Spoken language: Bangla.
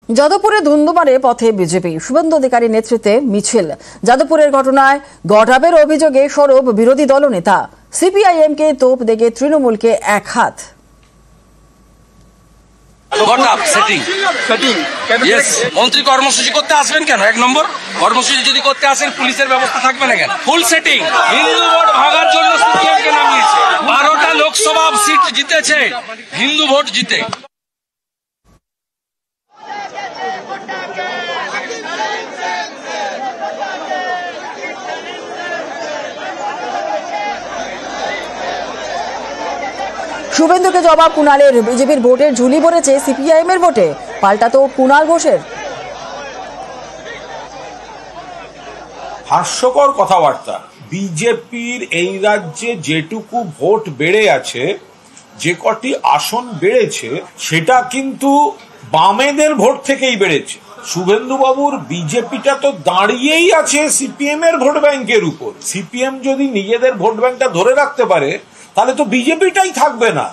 যাদবপুরে ধুন্ধুমারে পথে বিজেপি, শুভেন্দু অধিকারীর নেতৃত্বে মিছিল। যাদবপুরের ঘটনায় গঠাবের অভিযোগে সরব বিরোধী দলনেতা। সিপিআইএমকে তোপ দেগে তৃণমূলকে এক হাত। মন্ত্রী কর্মসূচি করতে আসবেন কেন? এক নম্বর, কর্মসূচি যদি করতে আসেন পুলিশের ব্যবস্থা থাকবে না কেন? ফুল সেটিং, হিন্দু ভোট ভাগার জন্য সিপিএমকে নামিয়েছে। 12টা লোকসভা সিট জিতেছে হিন্দু ভোট জিতে। শুভেন্দুকে জবাব কুণালের। বিজেপির ভোটের ঝুলি পড়েছে সিপিআইএম এর ভোটে, পাল্টা তো কুণাল ঘোষের। হাস্যকর কথাবার্তা। বিজেপির এই রাজ্যে যেটুকু ভোট বেড়ে আছে, যে কটি আসন বেড়েছে, সেটা কিন্তু বামেদের ভোট থেকেই বেড়েছে। শুভেন্দু বাবুর বিজেপিটা তো দাঁড়িয়েই আছে সিপিএম এর ভোট ব্যাংকের উপর। সিপিএম যদি নিজেদের ভোট ব্যাংকটা ধরে রাখতে পারে, তাহলে তো বিজেপিটাই থাকবে না।